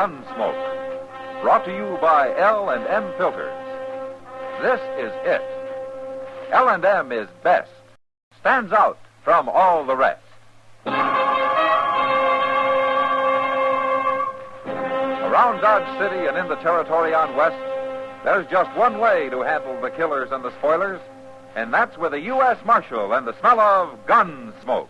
Gunsmoke. Brought to you by L&M Filters. This is it. L&M is best. Stands out from all the rest. Around Dodge City and in the territory on West, there's just one way to handle the killers and the spoilers, and that's with a U.S. Marshal and the smell of Gunsmoke.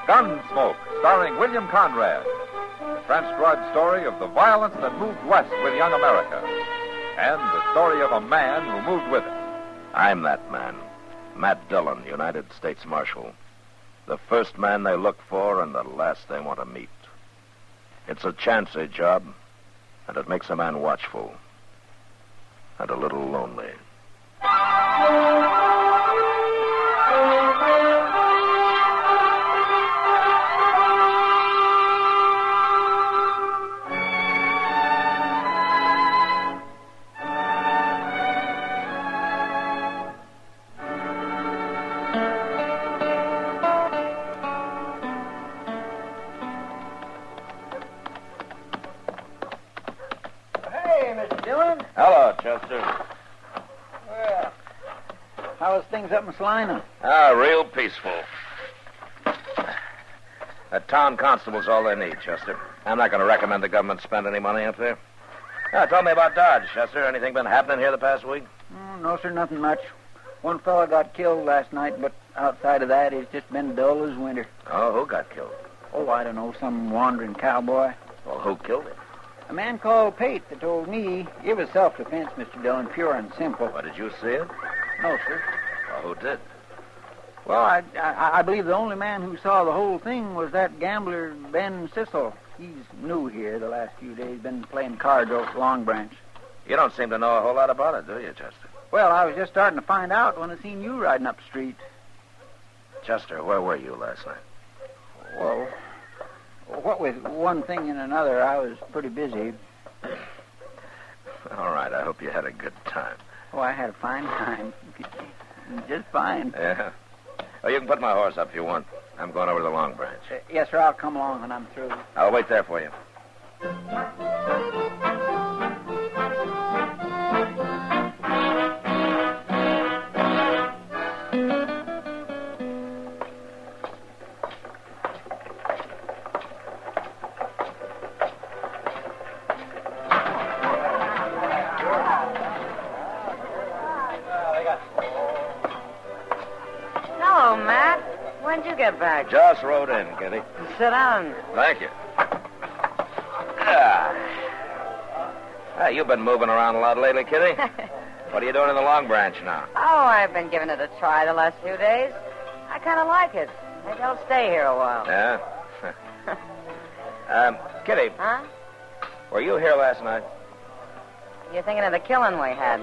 Gunsmoke, starring William Conrad. The French drug story of the violence that moved west with young America. And the story of a man who moved with it. I'm that man. Matt Dillon, United States Marshal. The first man they look for and the last they want to meet. It's a chancy job, and it makes a man watchful. And a little lonely. Hello, Chester. Well, how's things up in Salina? Real peaceful. That town constable's all they need, Chester. I'm not going to recommend the government spend any money up there. Tell me about Dodge, Chester. Anything been happening here the past week? No, sir, nothing much. One fella got killed last night, but outside of that, it's just been dull as winter. Oh, who got killed? Oh, I don't know, some wandering cowboy. Well, who killed him? A man called Pate that told me it was self-defense, Mr. Dillon, pure and simple. Well, did you see it? No, sir. Well, who did? Well, I believe the only man who saw the whole thing was that gambler, Ben Sissel. He's new here the last few days, been playing cards over at Long Branch. You don't seem to know a whole lot about it, do you, Chester? Well, I was just starting to find out when I seen you riding up the street. Chester, where were you last night? Well, what with one thing and another, I was pretty busy. All right, I hope you had a good time. Oh, I had a fine time. Just fine. Yeah? Oh, you can put my horse up if you want. I'm going over to the Long Branch. Yes, sir, I'll come along when I'm through. I'll wait there for you. Hello, Matt. When'd you get back? Just rode in, Kitty. Sit down. Thank you. You've been moving around a lot lately, Kitty. What are you doing in the Long Branch now? Oh, I've been giving it a try the last few days. I kind of like it. Maybe I'll stay here a while. Yeah? Kitty. Huh? Were you here last night? You're thinking of the killing we had?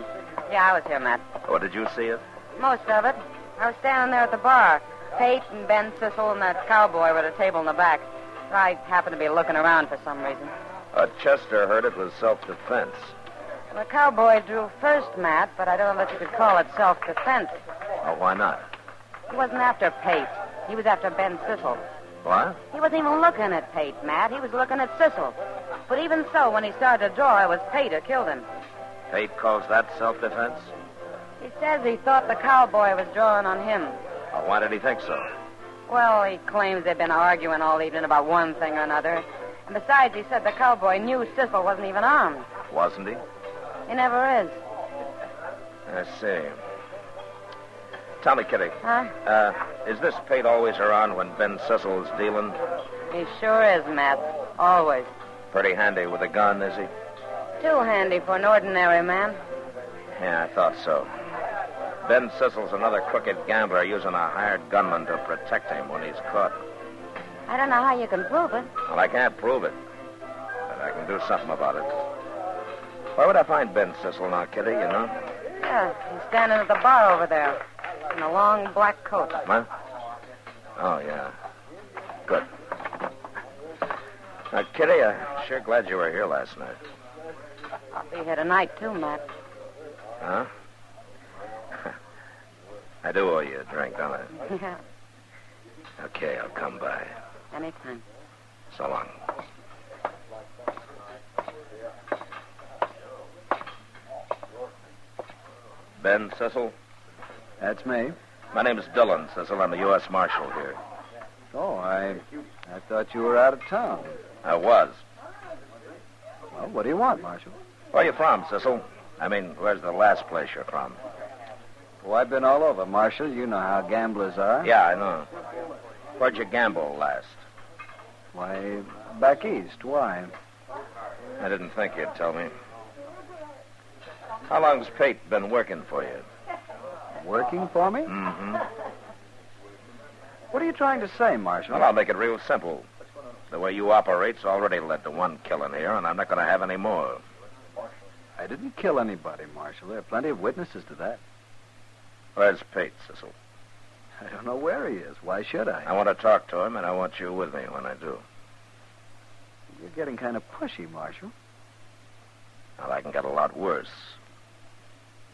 Yeah, I was here, Matt. Or did you see it? Most of it. I was standing there at the bar. Pate and Ben Sissel and that cowboy were at a table in the back. I happened to be looking around for some reason. Chester heard it was self-defense. The cowboy drew first, Matt, but I don't know that you could call it self-defense. Oh, why not? He wasn't after Pate. He was after Ben Sissel. What? He wasn't even looking at Pate, Matt. He was looking at Sissel. But even so, when he started to draw, it was Pate who killed him. Pate calls that self-defense? He says he thought the cowboy was drawing on him. Oh, why did he think so? Well, he claims they've been arguing all evening about one thing or another. And besides, he said the cowboy knew Sissel wasn't even armed. Wasn't he? He never is. I see. Tell me, Kitty. Huh? Is this Pate always around when Ben Sissel's dealing? He sure is, Matt. Always. Pretty handy with a gun, is he? Too handy for an ordinary man. Yeah, I thought so. Ben Sissel's another crooked gambler using a hired gunman to protect him when he's caught. I don't know how you can prove it. Well, I can't prove it, but I can do something about it. Where would I find Ben Sissel now, Kitty, you know? Yeah, he's standing at the bar over there in a long black coat. Huh? Oh, yeah. Good. Kitty, I'm sure glad you were here last night. I'll be here tonight, too, Matt. Huh? I do owe you a drink, don't I? Yeah, Okay, I'll come by. anytime. So long. Ben Cecil? That's me. My name is Dillon, Cecil. I'm the U.S. Marshal here. Oh, I thought you were out of town. I was. Well, what do you want, Marshal? Where are you from, Cecil? I mean, where's the last place you're from? Oh, I've been all over, Marshal. You know how gamblers are. Yeah, I know. Where'd you gamble last? Why, back east. Why? I didn't think you'd tell me. How long's Pate been working for you? Working for me? Mm-hmm. What are you trying to say, Marshal? Well, I'll make it real simple. The way you operate's already led to one killing here, and I'm not going to have any more. I didn't kill anybody, Marshal. There are plenty of witnesses to that. Where's Pate, Cecil? I don't know where he is. Why should I? I want to talk to him, and I want you with me when I do. You're getting kind of pushy, Marshal. Well, I can get a lot worse.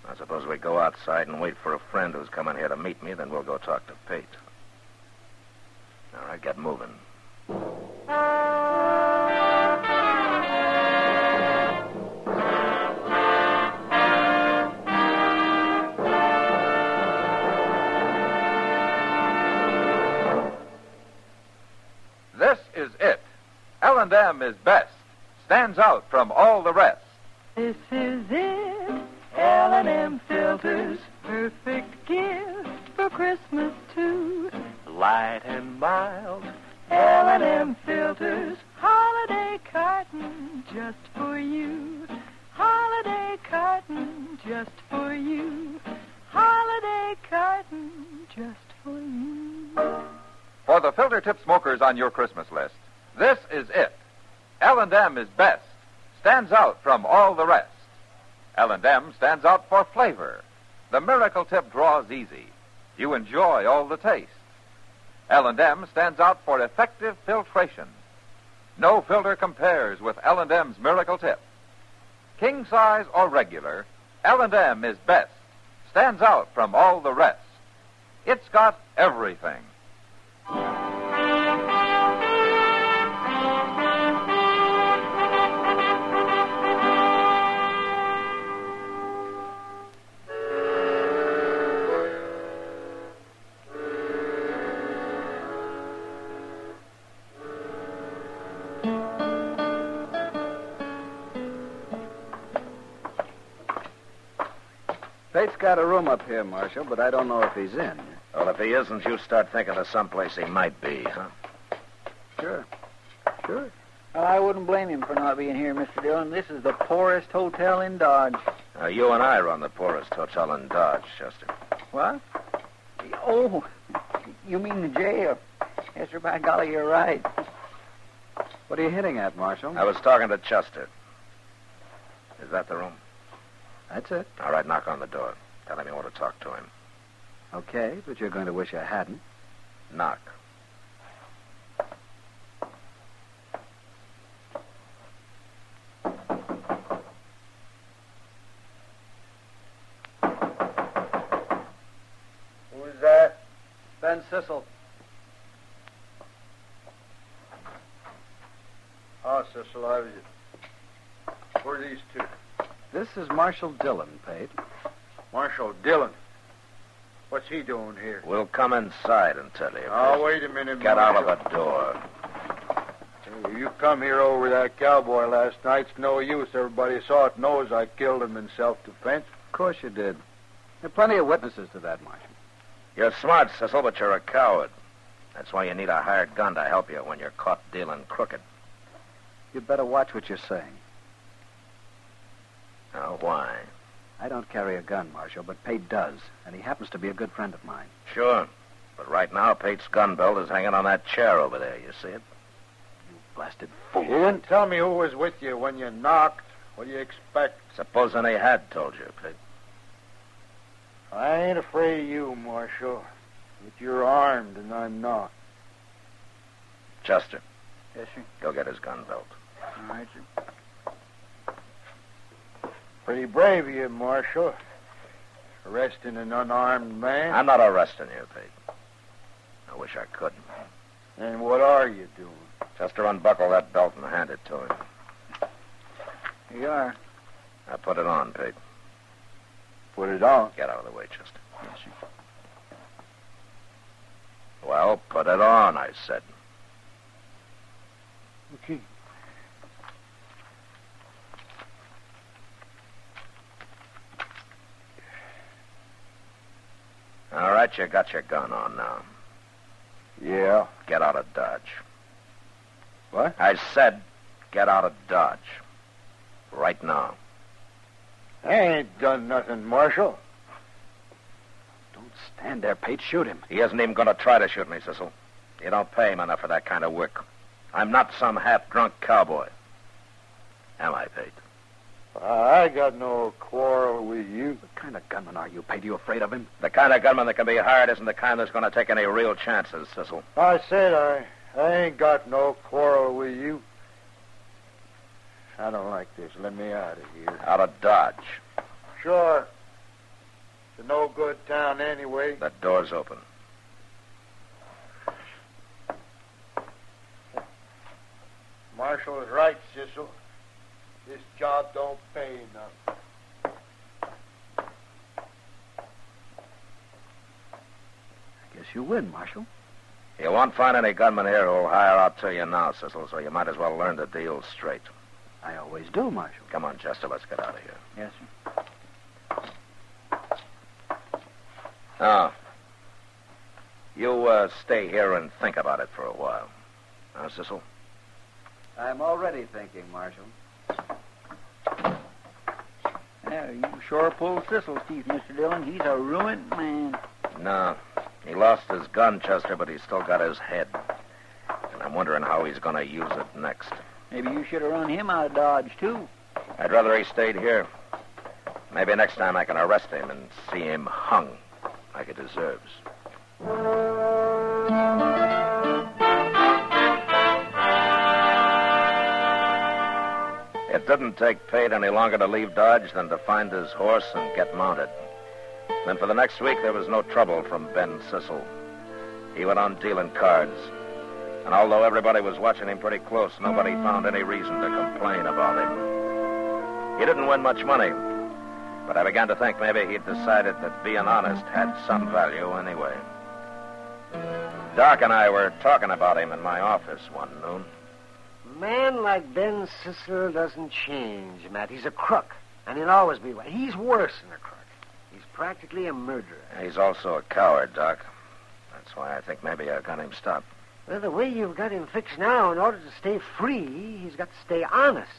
I suppose we go outside and wait for a friend who's coming here to meet me, then we'll go talk to Pate. All right, get moving. This is it. L&M is best. Stands out from all the rest. This is it. L&M filters, perfect gift for Christmas too. Light and mild. L&M filters, holiday carton just for you. Holiday carton just for you. Holiday carton just for you. For the filter tip smokers on your Christmas list, this is it. L&M is best. Stands out from all the rest. L&M stands out for flavor. The miracle tip draws easy. You enjoy all the taste. L&M stands out for effective filtration. No filter compares with L&M's miracle tip. King size or regular, L&M is best. Stands out from all the rest. It's got everything. Pate's got a room up here, Marshal, but I don't know if he's in. Well, if he isn't, you start thinking of someplace he might be, huh? Sure. Well, I wouldn't blame him for not being here, Mr. Dillon. This is the poorest hotel in Dodge. Now, you and I run the poorest hotel in Dodge, Chester. What? Oh, you mean the jail? Yes, sir, by golly, you're right. What are you hitting at, Marshal? I was talking to Chester. Is that the room? That's it. All right, knock on the door. Tell him you want to talk to him. Okay, but you're going to wish I hadn't. Knock. Who's that? Ben Cecil. Oh, Cecil, I was... Who are these two? This is Marshal Dillon, Pate. Marshal Dillon. What's he doing here? We'll come inside and tell you. Oh, wait a minute, Get out Marshal. of the door. Hey, you come here over that cowboy last night. It's no use. Everybody saw it, knows I killed him in self-defense. Of course you did. There are plenty of witnesses to that, Marshal. You're smart, Cecil, but you're a coward. That's why you need a hired gun to help you when you're caught dealing crooked. You'd better watch what you're saying. Now, why? I don't carry a gun, Marshal, but Pate does, and he happens to be a good friend of mine. Sure. But right now, Pate's gun belt is hanging on that chair over there. You see it? You blasted You fool. didn't tell me who was with you when you knocked. What do you expect? Supposing he had told you, Pete. I ain't afraid of you, Marshal. But you're armed and I'm not. Chester, Yes, sir. Go get his gun belt. All right, sir. Pretty brave of you, Marshal. Arresting an unarmed man. I'm not arresting you, Pete. I wish I could. And what are you doing? Just to unbuckle that belt and hand it to him. Here you are. Now put it on, Pete. Put it on. Get out of the way, Chester. Yes, sir. Well, put it on, I said. Okay. All right, you got your gun on now. Yeah. Get out of Dodge. What? I said get out of Dodge. Right now. I ain't done nothing, Marshal. Don't stand there, Pete. Shoot him. He isn't even going to try to shoot me, Cecil. You don't pay him enough for that kind of work. I'm not some half-drunk cowboy. Am I, Pete? I got no quarrel with you. What kind of gunman are you, Pete? Are you afraid of him? The kind of gunman that can be hired isn't the kind that's going to take any real chances, Cecil. I said I ain't got no quarrel with you. I don't like this. Let me out of here. Out of Dodge. Sure. It's a no-good town anyway. That door's open. Marshal is right, Cecil. This job don't pay enough. I guess you win, Marshal. You won't find any gunmen here who'll hire out to you now, Cecil, so you might as well learn the deal straight. I always do, Marshal. Come on, Chester, let's get out of here. Yes, sir. Now, you stay here and think about it for a while. Now, Cecil? I'm already thinking, Marshal. Yeah, you sure pulled Sissel teeth, Mr. Dillon. He's a ruined man. No. He lost his gun, Chester, but he's still got his head. And I'm wondering how he's going to use it next. Maybe you should have run him out of Dodge, too. I'd rather he stayed here. Maybe next time I can arrest him and see him hung like he deserves. It didn't take Pate any longer to leave Dodge than to find his horse and get mounted. Then for the next week, there was no trouble from Ben Sissel. He went on dealing cards. And although everybody was watching him pretty close, nobody found any reason to complain about him. He didn't win much money, but I began to think maybe he'd decided that being honest had some value anyway. Doc and I were talking about him in my office one noon. A man like Ben Sissel doesn't change, Matt. He's a crook, and he'll always be one. He's worse than a crook. He's practically a murderer. He's also a coward, Doc. That's why I think maybe I got him stopped. Well, the way you've got him fixed now, in order to stay free, he's got to stay honest.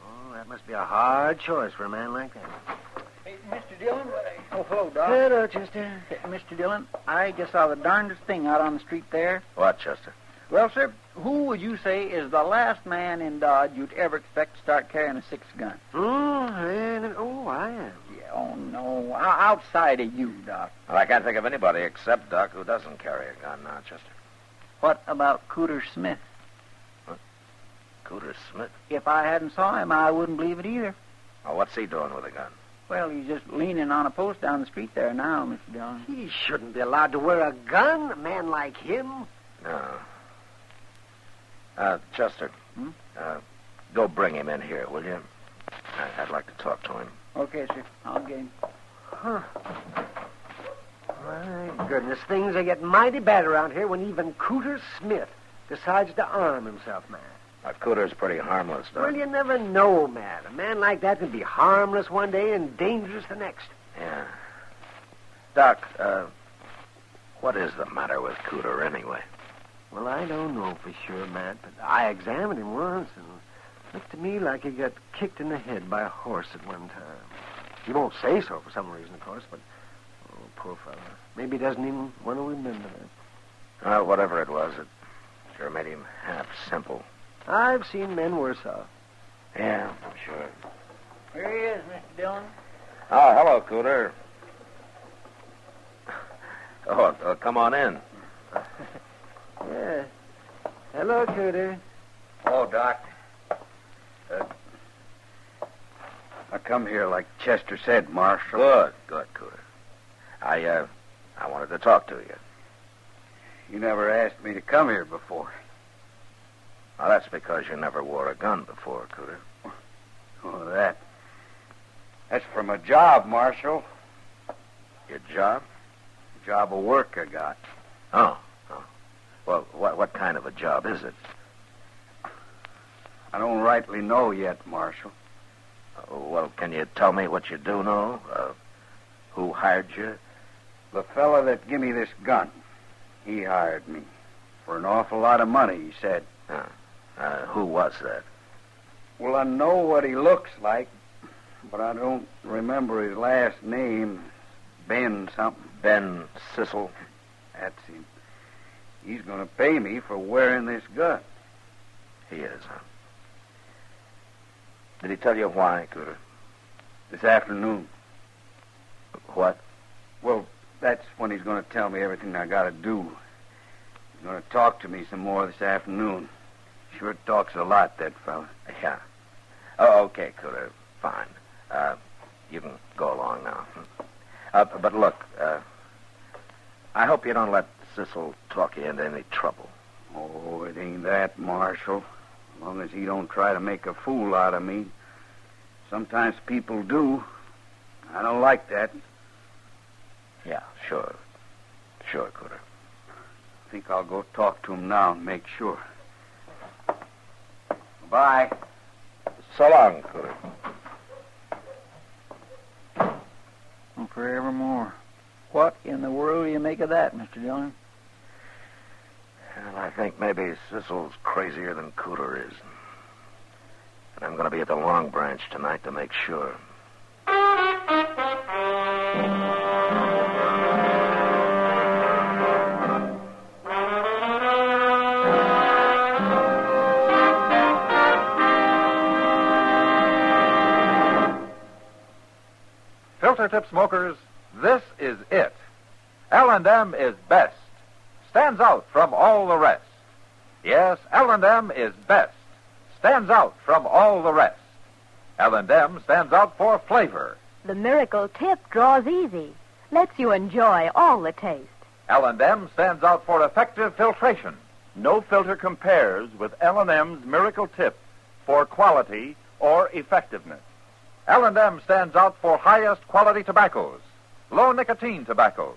Oh, that must be a hard choice for a man like that. Hey, Mr. Dillon? Oh, hello, Doc. Hello, Chester. Hey, Mr. Dillon, I just saw the darndest thing out on the street there. What, Chester? Well, sir, who would you say is the last man in Dodge you'd ever expect to start carrying a six-gun? I am. Yeah, oh, no. Outside of you, Doc. Well, I can't think of anybody except Doc who doesn't carry a gun now, Chester. What about Cooter Smith? What? Cooter Smith? If I hadn't saw him, I wouldn't believe it either. Well, what's he doing with a gun? Well, he's just leaning on a post down the street there now, Mr. Dillon. He shouldn't be allowed to wear a gun, a man like him. No. Chester, go bring him in here, will you? I'd like to talk to him. Okay, sir. I'll get him. Huh. My goodness, things are getting mighty bad around here when even Cooter Smith decides to arm himself, man. Cooter's pretty harmless, Doc. Well, you never know, man. A man like that can be harmless one day and dangerous the next. Yeah. Doc, what is the matter with Cooter anyway? Well, I don't know for sure, Matt, but I examined him once, and it looked to me like he got kicked in the head by a horse at one time. He won't say so for some reason, of course, but, oh, poor fellow. Maybe he doesn't even want to remember that. Well, whatever it was, it sure made him half simple. I've seen men worse off. Yeah, I'm sure. Here he is, Mr. Dillon. Oh, hello, Cooter. Oh, come on in. Yeah. Hello, Cooter. Hello, Doc. I come here like Chester said, Marshal. Good, Cooter. I wanted to talk to you. You never asked me to come here before. Well, that's because you never wore a gun before, Cooter. Oh, that's from a job, Marshal. Your job? Job of work I got. Oh. Well, what kind of a job is it? I don't rightly know yet, Marshal. Well, can you tell me what you do know? Who hired you? The fella that give me this gun, he hired me. For an awful lot of money, he said. Who was that? Well, I know what he looks like, but I don't remember his last name. Ben something. Ben Sissel? That's him. He's going to pay me for wearing this gun. He is, huh? Did he tell you why, Cooter? This afternoon. What? Well, that's when he's going to tell me everything I got to do. He's going to talk to me some more this afternoon. Sure talks a lot, that fella. Yeah. Oh, okay, Cooter. Fine. You can go along now. But look, I hope you don't let Sissel talk you into any trouble. Oh, it ain't that, Marshal. As long as he don't try to make a fool out of me. Sometimes people do. I don't like that. Yeah, sure. Sure, Cooter. I think I'll go talk to him now and make sure. Bye. So long, Cooter. Forevermore. What in the world do you make of that, Mr. Dillon? Well, I think maybe Sissel's crazier than Cooter is. And I'm going to be at the Long Branch tonight to make sure. Filter tip smokers, this is it. L&M is best. Stands out from all the rest. Yes, L&M is best. Stands out from all the rest. L&M stands out for flavor. The miracle tip draws easy. Lets you enjoy all the taste. L&M stands out for effective filtration. No filter compares with L&M's Miracle Tip for quality or effectiveness. L&M stands out for highest quality tobaccos, low nicotine tobaccos,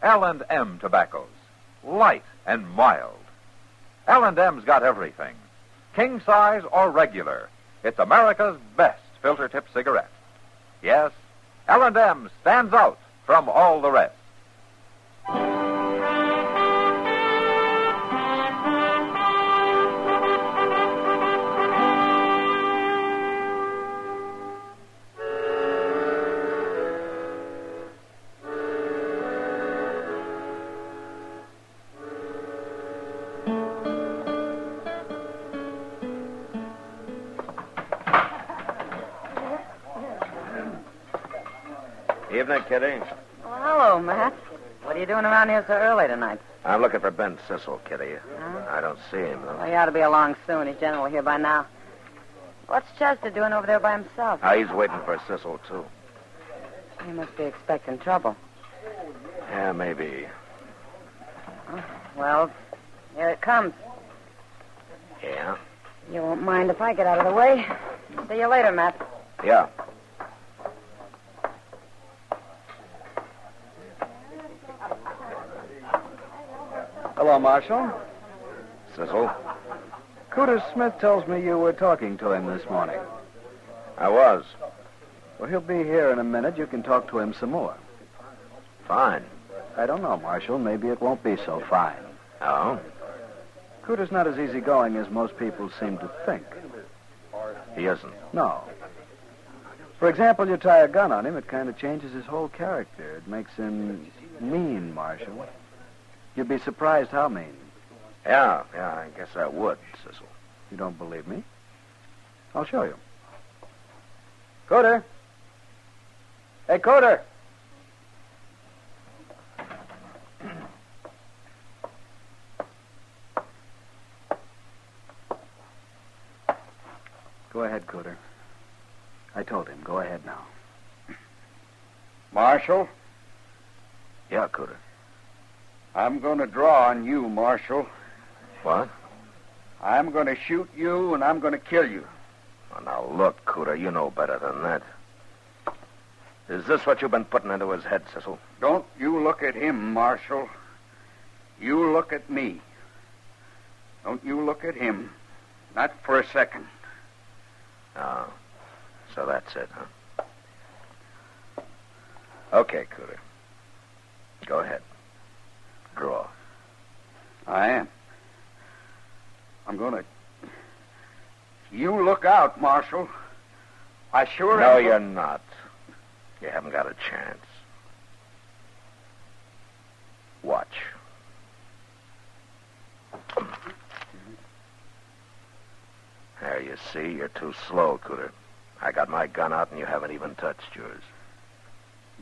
L&M tobaccos, light and mild. L&M's got everything, king size or regular. It's America's best filter tip cigarette. Yes, L&M stands out from all the rest. Evening, Kitty. Well, hello, Matt. What are you doing around here so early tonight? I'm looking for Ben Sissel, Kitty. I don't see him, though. Well, he ought to be along soon. He's generally here by now. What's Chester doing over there by himself? He's waiting for Sissel, too. He must be expecting trouble. Yeah, maybe. Well, here it comes. Yeah? You won't mind if I get out of the way. See you later, Matt. Yeah. Hello, Marshal. Sissel? Cooter Smith tells me you were talking to him this morning. I was. Well, he'll be here in a minute. You can talk to him some more. Fine. I don't know, Marshal. Maybe it won't be so fine. Oh? Cooter's not as easygoing as most people seem to think. He isn't. No. For example, you tie a gun on him, it kind of changes his whole character. It makes him mean, Marshal. You'd be surprised how mean. Yeah, I guess I would, Sissel. You don't believe me? I'll show you. Cooter. Hey, Cooter. Marshal, Yeah, Cooter. I'm going to draw on you, Marshal. What? I'm going to shoot you, and I'm going to kill you. Oh, now, look, Cooter, you know better than that. Is this what you've been putting into his head, Cecil? Don't you look at him, Marshal. You look at me. Don't you look at him. Not for a second. Oh, so that's it, huh? Okay, Cooter. Go ahead. Draw. I am. I'm going to... You look out, Marshal. I sure No, am. you're not. You haven't got a chance. Watch. There, you see, you're too slow, Cooter. I got my gun out and you haven't even touched yours.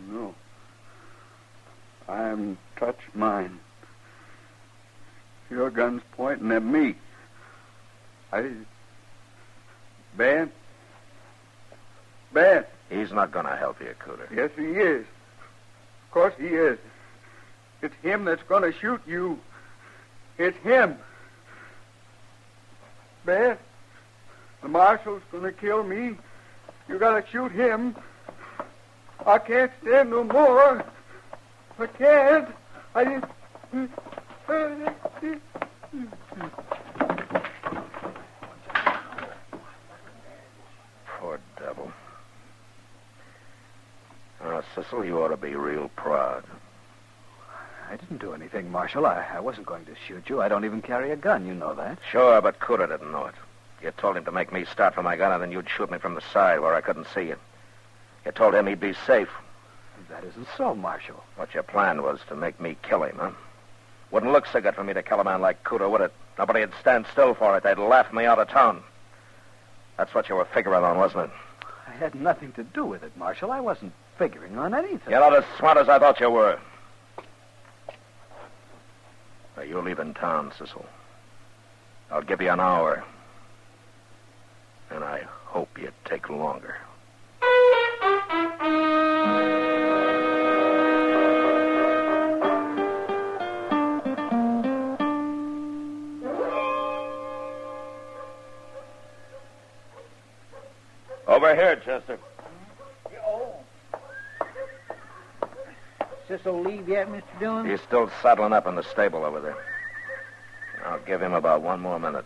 No. I haven't touched mine. Your gun's pointing at me. Ben? Ben? He's not going to help you, Cooter. Yes, he is. Of course he is. It's him that's going to shoot you. It's him. Ben, the marshal's going to kill me. You got to shoot him. I can't stand no more. I can't. Poor devil. Cecil, you ought to be real proud. I didn't do anything, Marshal. I wasn't going to shoot you. I don't even carry a gun. You know that. Sure, but Cooter didn't know it. You told him to make me start for my gun, and then you'd shoot me from the side where I couldn't see you. You told him he'd be safe. That isn't so, Marshal. What your plan was to make me kill him, huh? Wouldn't look so good for me to kill a man like Cooter, would it? Nobody'd stand still for it. They'd laugh me out of town. That's what you were figuring on, wasn't it? I had nothing to do with it, Marshal. I wasn't figuring on anything. You're not as smart as I thought you were. Now, you're leaving town, Cecil. I'll give you an hour. And I hope you take longer. Over here, Chester. Cecil leave yet, Mr. Dillon? He's still saddling up in the stable over there. I'll give him about one more minute.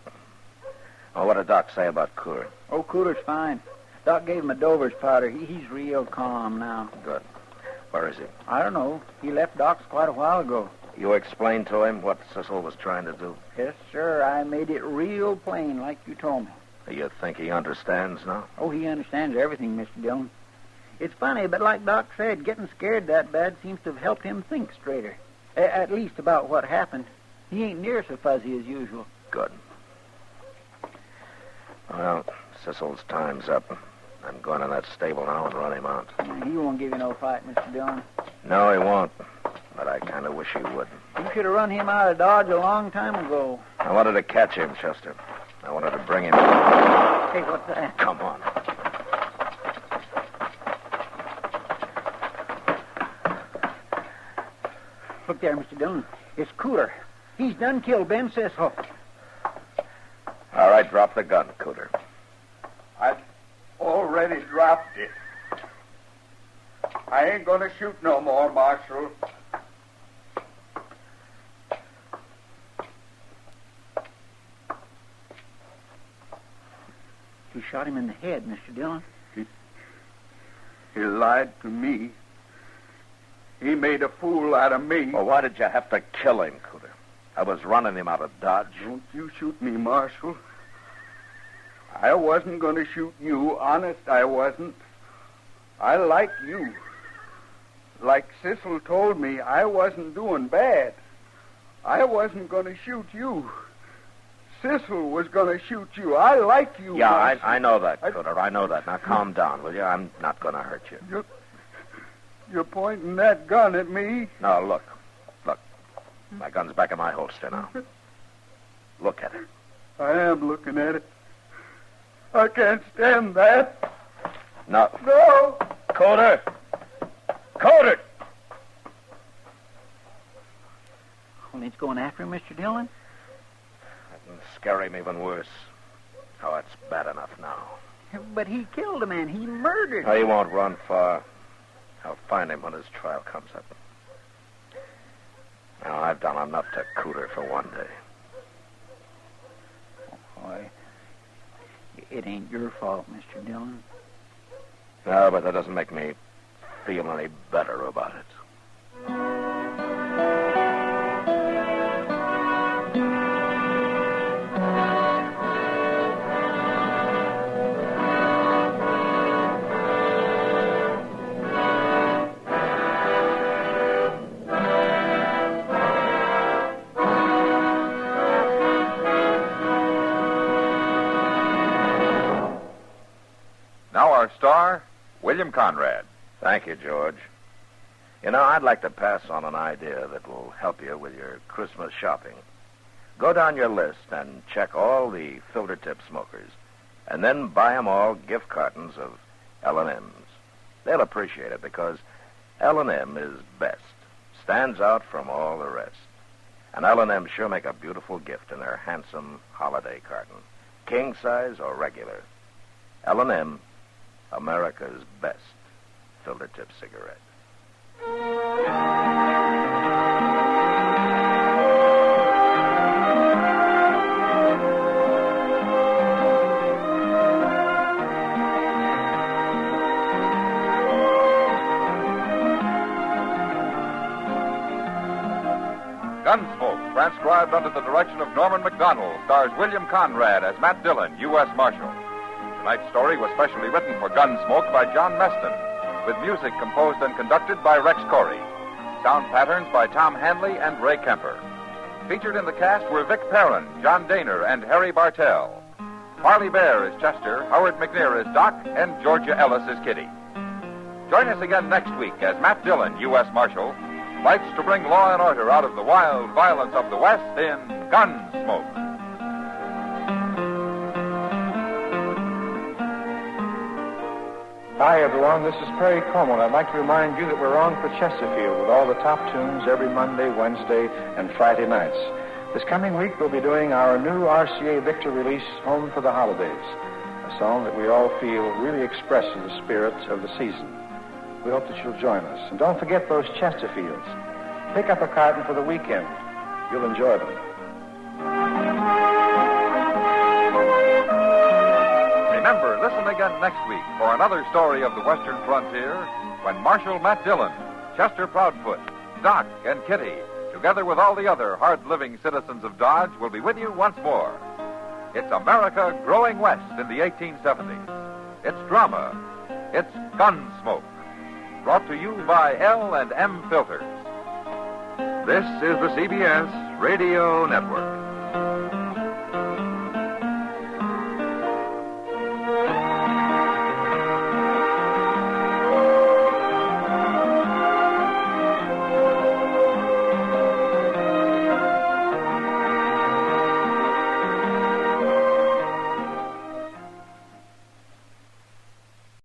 Oh, what did Doc say about Cooter? Oh, Cooter's fine. Doc gave him a Dover's powder. He's real calm now. Good. Where is he? I don't know. He left Doc's quite a while ago. You explained to him what Cecil was trying to do? Yes, sir. I made it real plain, like you told me. You think he understands now? Oh, he understands everything, Mr. Dillon. It's funny, but like Doc said, getting scared that bad seems to have helped him think straighter. At least about what happened. He ain't near so fuzzy as usual. Good. Well, Cecil's time's up. I'm going to that stable now and run him out. He won't give you no fight, Mr. Dillon. No, he won't. But I kind of wish he would. You should have run him out of Dodge a long time ago. I wanted to catch him, Chester. I wanted to bring him. Hey, what's that? Come on. Look there, Mr. Dillon. It's Cooter. He's done killed Ben Cecil. All right, drop the gun, Cooter. I've already dropped it. I ain't going to shoot no more, Marshal. You shot him in the head, Mr. Dillon. He lied to me. He made a fool out of me. Well, why did you have to kill him, Cooter? I was running him out of Dodge. Don't you shoot me, Marshal. I wasn't going to shoot you. Honest, I wasn't. I like you. Like Cecil told me, I wasn't doing bad. I wasn't going to shoot you. Cecil was going to shoot you. I like you. Yeah, Marshal. I know that, Cooter. I know that. Now, calm down, will you? I'm not going to hurt you. You're pointing that gun at me? No, look. Look. My gun's back in my holster now. Look at it. I am looking at it. I can't stand that. No. No. Cooter! Cooter! Well, he's going after him, Mr. Dillon? That can scare him even worse. Oh, it's bad enough now. But he killed a man. He murdered him. Oh, he won't run far. I'll find him when his trial comes up. Now, I've done enough to Cooter for one day. Boy, it ain't your fault, Mr. Dillon. No, but that doesn't make me feel any better about it. Now our star, William Conrad. Thank you, George. You know, I'd like to pass on an idea that will help you with your Christmas shopping. Go down your list and check all the filter tip smokers, and then buy them all gift cartons of L&M's. They'll appreciate it because L&M is best, stands out from all the rest. And L&M sure make a beautiful gift in their handsome holiday carton, king size or regular. L&M, America's best filter tip cigarette. Gunsmoke, transcribed under the direction of Norman MacDonald, stars William Conrad as Matt Dillon, U.S. Marshal. Tonight's story was specially written for Gunsmoke by John Meston, with music composed and conducted by Rex Corey. Sound patterns by Tom Hanley and Ray Kemper. Featured in the cast were Vic Perrin, John Dehner, and Harry Bartell. Marley Bear is Chester, Howard McNear is Doc, and Georgia Ellis is Kitty. Join us again next week as Matt Dillon, U.S. Marshal, fights to bring law and order out of the wild violence of the West in Gunsmoke. Hi, everyone. This is Perry Como, and I'd like to remind you that we're on for Chesterfield with all the top tunes every Monday, Wednesday, and Friday nights. This coming week, we'll be doing our new RCA Victor release, Home for the Holidays, a song that we all feel really expresses the spirit of the season. We hope that you'll join us. And don't forget those Chesterfields. Pick up a carton for the weekend. You'll enjoy them. Remember, listen again next week for another story of the Western frontier when Marshal Matt Dillon, Chester Proudfoot, Doc, and Kitty, together with all the other hard-living citizens of Dodge, will be with you once more. It's America growing west in the 1870s. It's drama. It's Gunsmoke. Brought to you by L&M Filters. This is the CBS Radio Network.